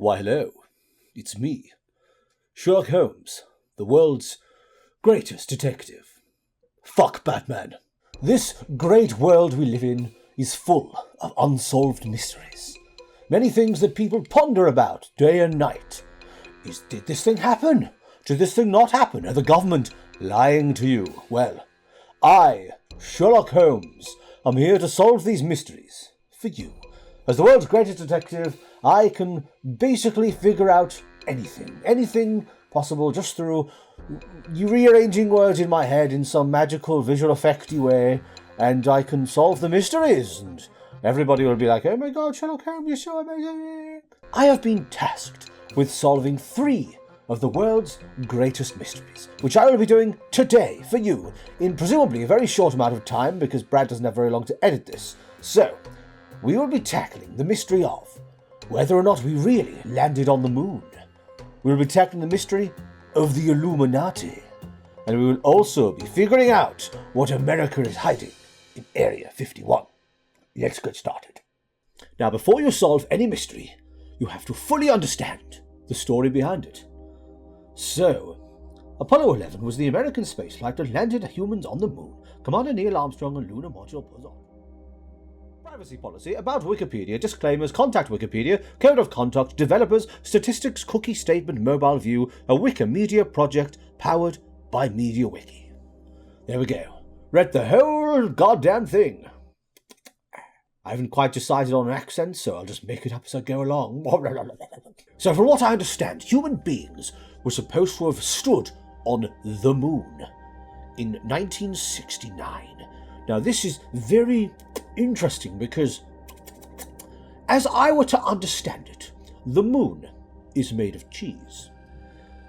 Why, hello. It's me, Sherlock Holmes, the world's greatest detective. Fuck Batman. This great world we live in is full of unsolved mysteries. Many things that people ponder about day and night. Did this thing happen? Did this thing not happen? Are the government lying to you? Well, I, Sherlock Holmes, am here to solve these mysteries for you. As the world's greatest detective, I can basically figure out anything possible just through rearranging words in my head in some magical visual effecty way, and I can solve the mysteries, and everybody will be like, oh my god, Sherlock Holmes, you're so amazing. I have been tasked with solving 3 of the world's greatest mysteries, which I will be doing today for you in presumably a very short amount of time because Brad doesn't have very long to edit this. So, we will be tackling the mystery of whether or not we really landed on the moon. We will be tackling the mystery of the Illuminati. And we will also be figuring out what America is hiding in Area 51. Let's get started. Now, before you solve any mystery, you have to fully understand the story behind it. So, Apollo 11 was the American spaceflight that landed humans on the moon. Commander Neil Armstrong and Lunar Module was on. Privacy policy, about Wikipedia, disclaimers, contact Wikipedia, code of conduct, developers, statistics, cookie statement, mobile view, a Wikimedia project powered by MediaWiki. There we go. Read the whole goddamn thing. I haven't quite decided on an accent, so I'll just make it up as I go along. So from what I understand, human beings were supposed to have stood on the moon in 1969. Now this is very interesting because, as I were to understand it, the moon is made of cheese.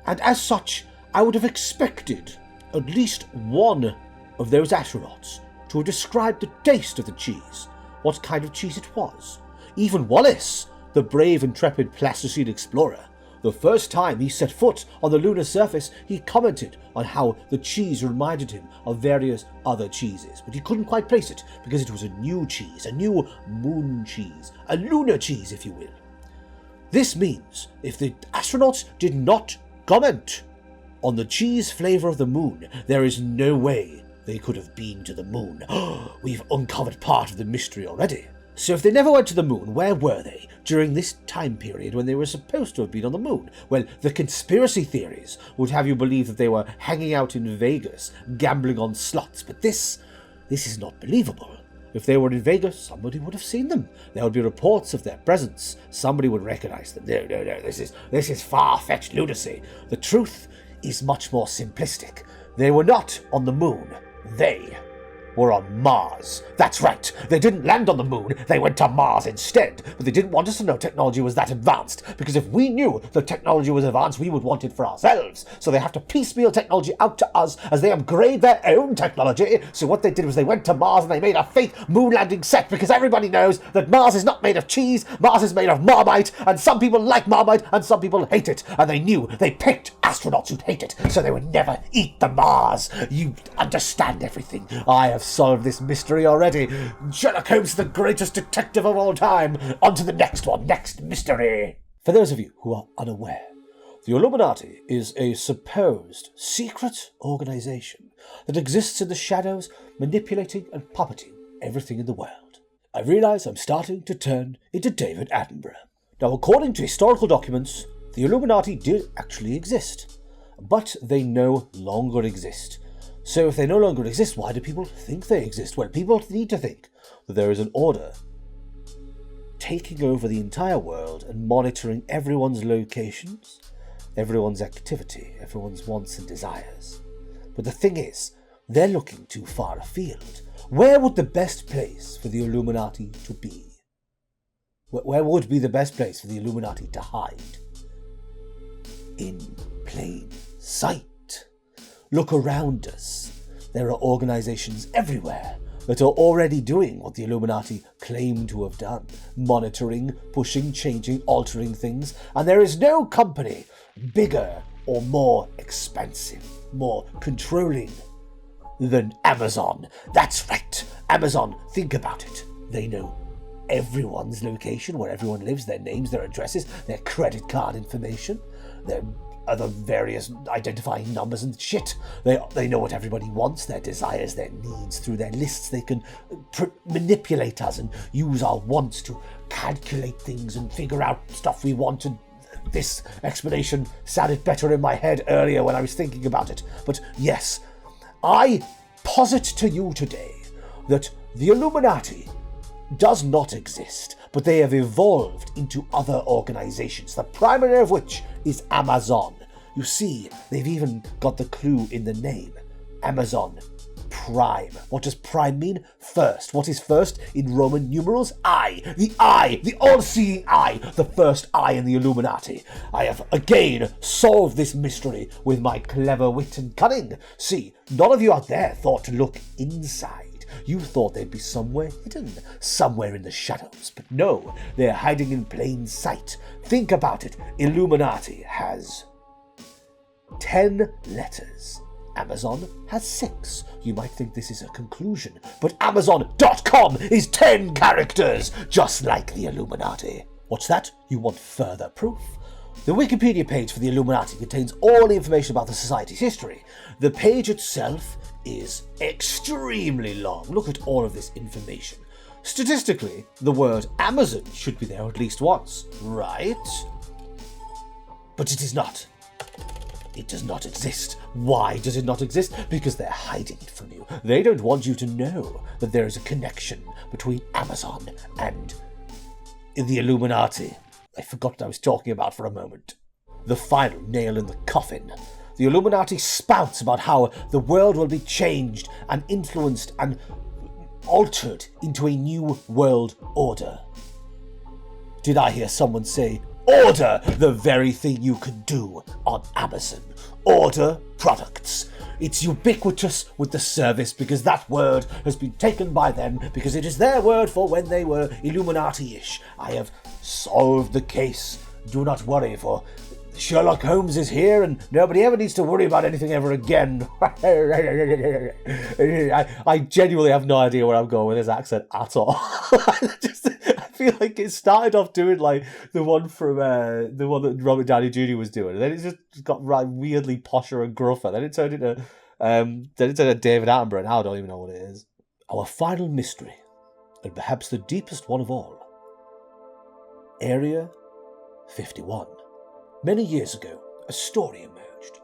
And as such, I would have expected at least one of those astronauts to have described the taste of the cheese, what kind of cheese it was. Even Wallace, the brave, intrepid Plasticine explorer, the first time he set foot on the lunar surface, he commented on how the cheese reminded him of various other cheeses, but he couldn't quite place it because it was a new cheese, a new moon cheese, a lunar cheese, if you will. This means if the astronauts did not comment on the cheese flavor of the moon, there is no way they could have been to the moon. We've uncovered part of the mystery already. So if they never went to the moon, where were they during this time period when they were supposed to have been on the moon? Well, the conspiracy theories would have you believe that they were hanging out in Vegas, gambling on slots, but this is not believable. If they were in Vegas, somebody would have seen them. There would be reports of their presence. Somebody would recognize them. No, this is far-fetched lunacy. The truth is much more simplistic. They were not on the moon. They were on Mars. That's right. They didn't land on the moon. They went to Mars instead. But they didn't want us to know technology was that advanced, because if we knew the technology was advanced, we would want it for ourselves. So they have to piecemeal technology out to us as they upgrade their own technology. So what they did was they went to Mars and they made a fake moon landing set, because everybody knows that Mars is not made of cheese. Mars is made of Marmite, and some people like Marmite and some people hate it. And they knew they picked astronauts who'd hate it, so they would never eat the Mars. You understand everything. I have solved this mystery already. Sherlock Holmes, the greatest detective of all time. On to the next one. Next mystery. For those of you who are unaware, the Illuminati is a supposed secret organization that exists in the shadows, manipulating and puppeting everything in the world. I realize I'm starting to turn into David Attenborough. Now, according to historical documents, the Illuminati did actually exist, but they no longer exist. So if they no longer exist, why do people think they exist? Well, people need to think that there is an order taking over the entire world and monitoring everyone's locations, everyone's activity, everyone's wants and desires. But the thing is, they're looking too far afield. Where would the best place for the Illuminati to be? Where would be the best place for the Illuminati to hide? In plain sight. Look around us. There are organizations everywhere that are already doing what the Illuminati claim to have done. Monitoring, pushing, changing, altering things. And there is no company bigger or more expansive, more controlling than Amazon. That's right. Amazon, think about it. They know everyone's location, where everyone lives, their names, their addresses, their credit card information, their other various identifying numbers and shit. They know what everybody wants, their desires, their needs. Through their lists, they can manipulate us and use our wants to calculate things and figure out stuff we want. And this explanation sounded better in my head earlier when I was thinking about it. But yes, I posit to you today that the Illuminati does not exist, but they have evolved into other organizations, the primary of which is Amazon. You see, they've even got the clue in the name. Amazon Prime. What does Prime mean? First. What is first in Roman numerals? I. The all-seeing I. The first I in the Illuminati. I have again solved this mystery with my clever wit and cunning. See, none of you out there thought to look inside. You thought they'd be somewhere hidden, somewhere in the shadows, but no, they're hiding in plain sight. Think about it. Illuminati has 10 letters. Amazon has 6. You might think this is a conclusion, but Amazon.com is 10 characters, just like the Illuminati. What's that? You want further proof? The Wikipedia page for the Illuminati contains all the information about the society's history. The page itself is extremely long. Look at all of this information. Statistically, the word Amazon should be there at least once, right? But it is not. It does not exist. Why does it not exist? Because they're hiding it from you. They don't want you to know that there is a connection between Amazon and the Illuminati. I forgot what I was talking about for a moment. The final nail in the coffin. The Illuminati spouts about how the world will be changed and influenced and altered into a new world order. Did I hear someone say, order? The very thing you can do on Amazon. Order products. It's ubiquitous with the service because that word has been taken by them because it is their word for when they were Illuminati-ish. I have solved the case. Do not worry, for Sherlock Holmes is here and nobody ever needs to worry about anything ever again. I genuinely have no idea where I'm going with this accent at all. I feel like it started off doing like the one from the one that Robert Downey Jr. was doing, and then it just got weirdly posher and gruffer. Then it turned into David Attenborough, and I don't even know what it is. Our final mystery, and perhaps the deepest one of all, Area 51. Many years ago, a story emerged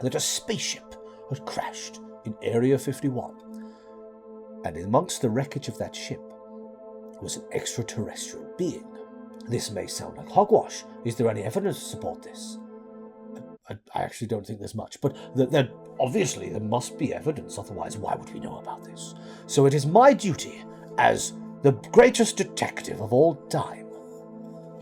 that a spaceship had crashed in Area 51, and amongst the wreckage of that ship was an extraterrestrial being. This may sound like hogwash. Is there any evidence to support this? I actually don't think there's much, but obviously there must be evidence, otherwise why would we know about this? So it is my duty, as the greatest detective of all time,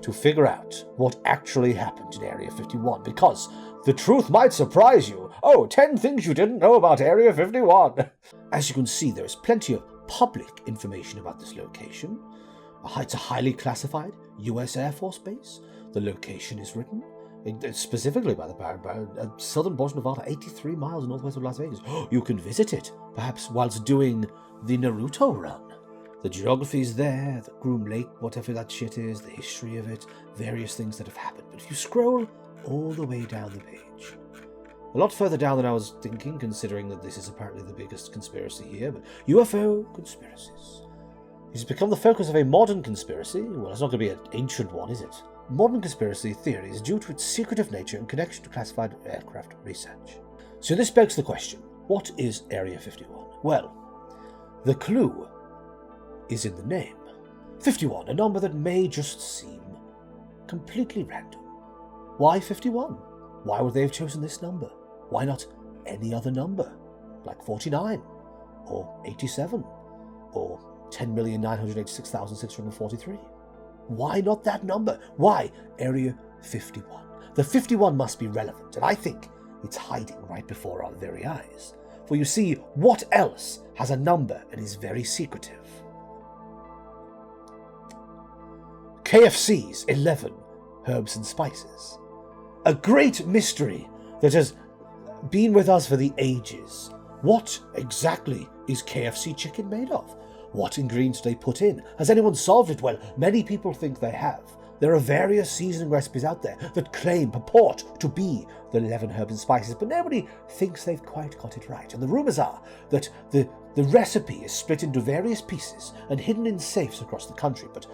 to figure out what actually happened in Area 51, because the truth might surprise you. 10 things you didn't know about Area 51. As you can see, there is plenty of public information about this location. It's a highly classified US Air Force base. The location is written specifically by the southern portion of Nevada, 83 miles northwest of Las Vegas. You can visit it, perhaps whilst doing the Naruto run. The geography is there, the Groom Lake, whatever that shit is, the history of it, various things that have happened. But if you scroll all the way down the page, a lot further down than I was thinking, considering that this is apparently the biggest conspiracy here, but UFO conspiracies. It's become the focus of a modern conspiracy. Well, it's not going to be an ancient one, is it? Modern conspiracy theory is due to its secretive nature and connection to classified aircraft research. So this begs the question, what is Area 51? Well, the clue is in the name. 51, a number that may just seem completely random. Why 51? Why would they have chosen this number? Why not any other number, like 49, or 87, or 10,986,643? Why not that number? Why Area 51? The 51 must be relevant, and I think it's hiding right before our very eyes. For you see, what else has a number and is very secretive? KFC's 11 herbs and spices. A great mystery that has been with us for the ages. What exactly is KFC chicken made of? What ingredients do they put in? Has anyone solved it? Well, many people think they have. There are various seasoning recipes out there that purport to be the 11 herbs and spices, but nobody thinks they've quite got it right. And the rumours are that the recipe is split into various pieces and hidden in safes across the country, but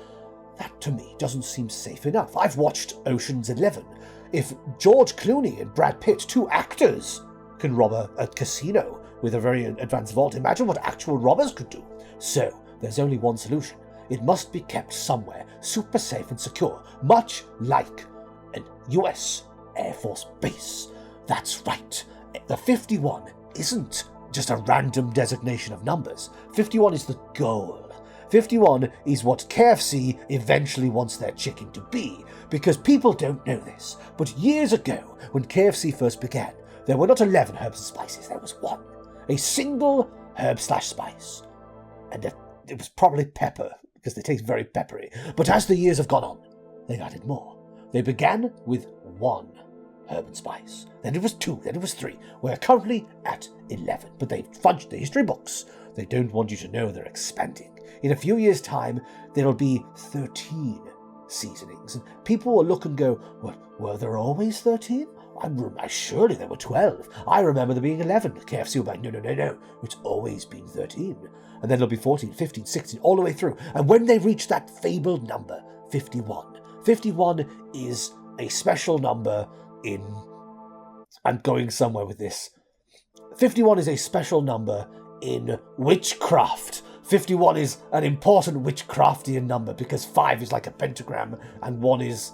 that to me doesn't seem safe enough. I've watched Ocean's 11. If George Clooney and Brad Pitt, two actors, can rob a casino with a very advanced vault, imagine what actual robbers could do. So, there's only one solution. It must be kept somewhere super safe and secure, much like an US Air Force base. That's right. The 51 isn't just a random designation of numbers. 51 is the goal. 51 is what KFC eventually wants their chicken to be, because people don't know this. But years ago, when KFC first began, there were not 11 herbs and spices, there was one. A single herb/spice. And it was probably pepper, because they taste very peppery. But as the years have gone on, they've added more. They began with one herb and spice. Then it was 2, then it was 3. We're currently at 11, but they've fudged the history books. They don't want you to know they're expanding. In a few years' time, there'll be 13 seasonings. And people will look and go, well, were there always 13? Surely there were 12. I remember there being 11. KFC will be like, no. It's always been 13. And then there'll be 14, 15, 16, all the way through. And when they reach that fabled number, 51, 51 is a special number in... I'm going somewhere with this. 51 is a special number in witchcraft. 51 is an important witchcraftian number because 5 is like a pentagram and 1 is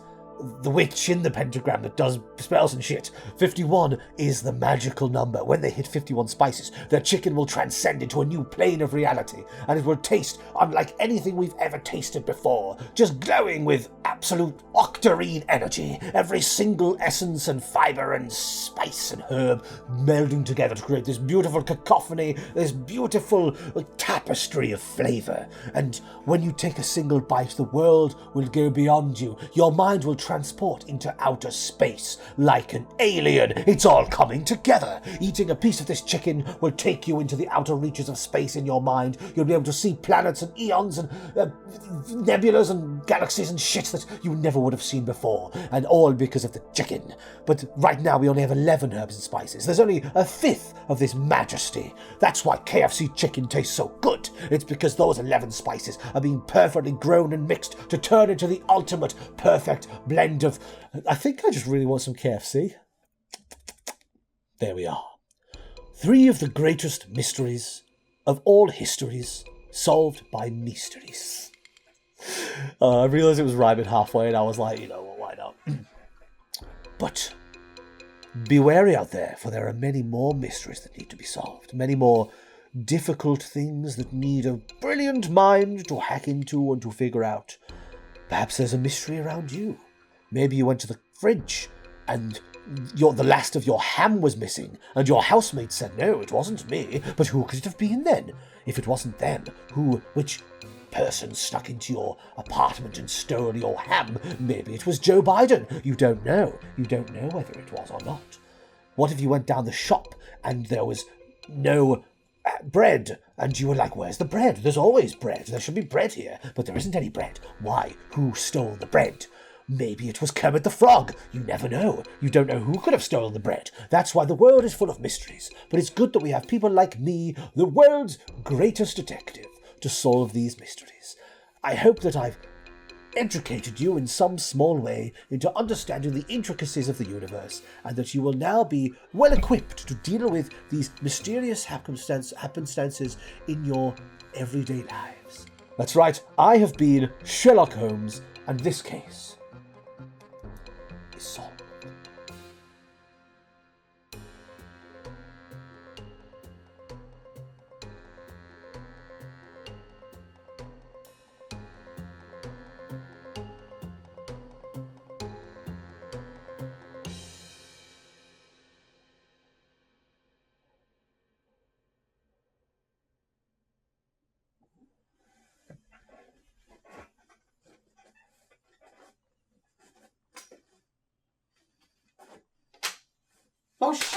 the witch in the pentagram that does spells and shit. 51 is the magical number. When they hit 51 spices, their chicken will transcend into a new plane of reality, and it will taste unlike anything we've ever tasted before, just glowing with absolute octarine energy. Every single essence and fibre and spice and herb melding together to create this beautiful cacophony, this beautiful tapestry of flavour. And when you take a single bite, the world will go beyond you. Your mind will transport into outer space like an alien. It's all coming together. Eating a piece of this chicken will take you into the outer reaches of space in your mind. You'll be able to see planets and eons and nebulas and galaxies and shit that you never would have seen before, and all because of the chicken. But right now we only have 11 herbs and spices. There's only a fifth of this majesty. That's why KFC chicken tastes so good. It's because those 11 spices are being perfectly grown and mixed to turn into the ultimate perfect blend of... I think I just really want some KFC. There we are. 3 of the greatest mysteries of all histories solved by mysteries. I realised it was rhyming halfway and I was like, well, why not? But be wary out there, for there are many more mysteries that need to be solved. Many more difficult things that need a brilliant mind to hack into and to figure out. Perhaps there's a mystery around you. Maybe you went to the fridge and the last of your ham was missing, and your housemate said, no, it wasn't me. But who could it have been then? If it wasn't them, which person snuck into your apartment and stole your ham? Maybe it was Joe Biden. You don't know. You don't know whether it was or not. What if you went down the shop and there was no bread, and you were like, where's the bread? There's always bread. There should be bread here, but there isn't any bread. Why? Who stole the bread? Maybe it was Kermit the Frog. You never know. You don't know who could have stolen the bread. That's why the world is full of mysteries. But it's good that we have people like me, the world's greatest detective, to solve these mysteries. I hope that I've educated you in some small way into understanding the intricacies of the universe, and that you will now be well equipped to deal with these mysterious happenstances in your everyday lives. That's right, I have been Sherlock Holmes, and this case is solved. Oh, shit!